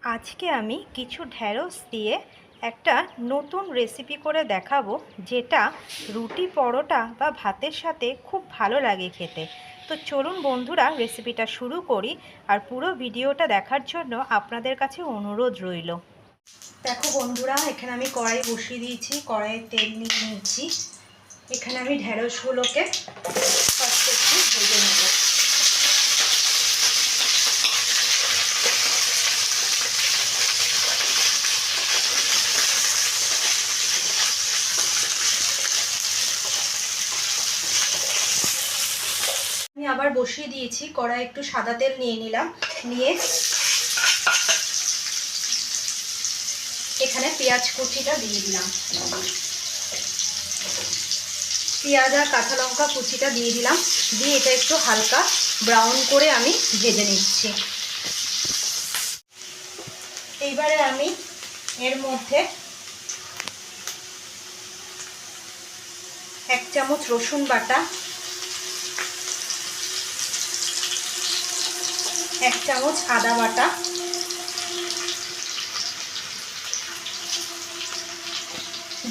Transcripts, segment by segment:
আজকে আমি কিছু ঢ্যাঁড়স দিয়ে একটা নতুন রেসিপি করে দেখাবো, যেটা রুটি, পরোটা বা ভাতের সাথে খুব ভালো লাগে খেতে। তো চলুন বন্ধুরা, রেসিপিটা শুরু করি। আর পুরো ভিডিওটা দেখার জন্য আপনাদের কাছে অনুরোধ রইল। দেখো বন্ধুরা, এখানে আমি কড়াই বসিয়ে দিয়েছি, কড়াইয়ে তেল নিয়ে নিয়েছি। এখানে আমি ঢ্যাঁড়সগুলোকে ফার্স্ট একটু ভেজে নেব। আমি আবার বসিয়ে দিয়েছি, কড়াই একটু সাদা তেল নিয়ে নিলাম, নিয়ে এখানে পেঁয়াজ কুচিটা দিয়ে দিলাম। পেঁয়াজ আর কাঁচা লঙ্কা কুচিটা দিয়ে দিলাম, দিয়ে এটা একটু হালকা ব্রাউন করে আমি ভেজে নিচ্ছি। এইবারে আমি এর মধ্যে 1 চামচ রসুন বাটা, 1 চামচ আদা বাটা,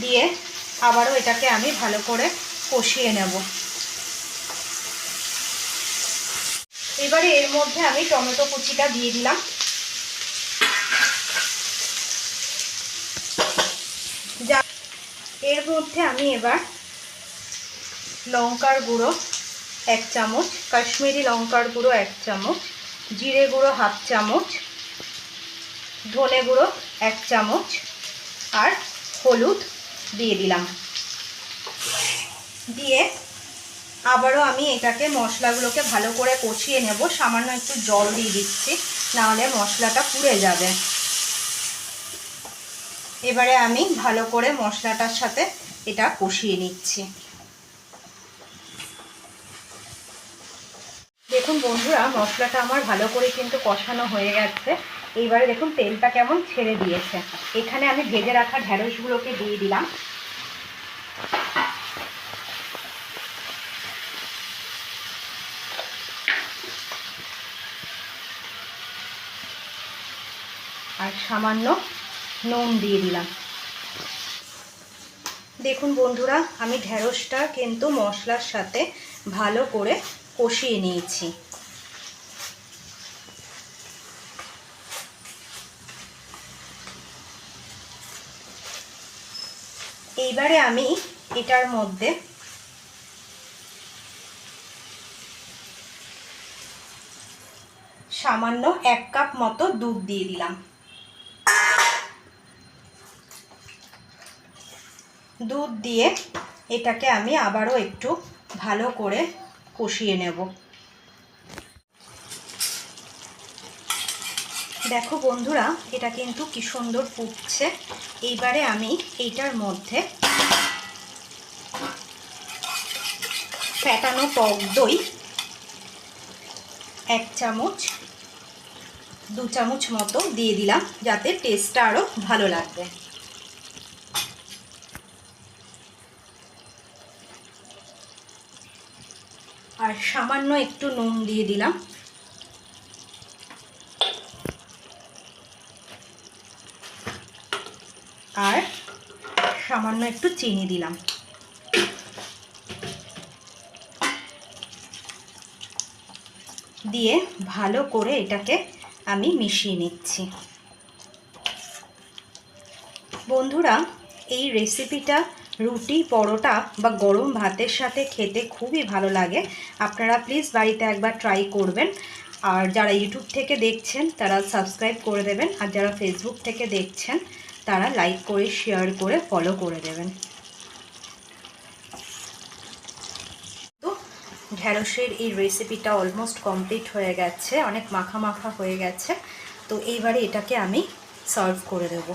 দিয়ে আবারও এটাকে আমি ভালো করে কষিয়ে নেব। এবারে এর মধ্যে আমি টমেটো কুচিটা দিয়ে দিলাম। এর মধ্যে আমি এবার লঙ্কার গুঁড়ো 1 চামচ, কাশ্মীরি লঙ্কার গুঁড়ো 1 চামচ, জিরে গুঁড়ো 1/2 চামচ, ধনে গুঁড়ো 1 চামচ আর হলুদ দিয়ে দিলাম। দিয়ে আবারও আমি এটাকে মশলাগুলোকে ভালো করে কষিয়ে নেব। সামান্য একটু জল দিয়ে দিচ্ছি, নাহলে মশলাটা পুড়ে যাবে। এবারে আমি ভালো করে মশলাটার সাথে এটা কষিয়ে নিচ্ছি। দেখুন বন্ধুরা, মশলাটা আমার ভালো করে কিন্তু কষানো হয়ে গেছে। এইবারে দেখুন তেলটা কেমন ছেড়ে দিয়েছে। এখানে আমি ভেজে রাখা ঢ্যাঁড়সগুলোকে দিয়ে দিলাম। আর সামান্য নুন দিয়ে দিলাম। দেখুন বন্ধুরা, আমি ঢ্যাঁড়সটা কিন্তু মশলার সাথে ভালো করে কষিয়ে নিয়েছি। এইবারে আমি এটার মধ্যে সামান্য 1 কাপ মতো দুধ দিয়ে দিলাম। দুধ দিয়ে এটাকে আমি আবারও একটু ভালো করে কষিয়ে নেব। দেখো বন্ধুরা, এটা কিন্তু কি সুন্দর ফুটছে। এইবারে আমি এইটার মধ্যে ফ্যাটানো টক দই 1 চামচ, 2 চামচ মতো দিয়ে দিলাম, যাতে টেস্টটা আরও ভালো লাগবে। আর সামান্য একটু নুন দিয়ে দিলাম। আর সামান্য একটু চিনি দিলাম। দিয়ে ভালো করে এটাকে আমি মিশিয়ে নিচ্ছি। বন্ধুরা, এই রেসিপিটা রুটি, পরোটা বা গরম ভাতের সাথে খেতে খুবই ভালো লাগে। আপনারা প্লিজ বাড়িতে একবার ট্রাই করবেন। আর যারা ইউটিউব থেকে দেখছেন তারা সাবস্ক্রাইব করে দেবেন, আর যারা ফেসবুক থেকে দেখছেন তারা লাইক করে, শেয়ার করে, ফলো করে দেবেন। তো ঢ্যাঁড়সের এই রেসিপিটা অলমোস্ট কমপ্লিট হয়ে গেছে, অনেক মাখা মাখা হয়ে গেছে। তো এইবারে এটাকে আমি সার্ভ করে দেবো।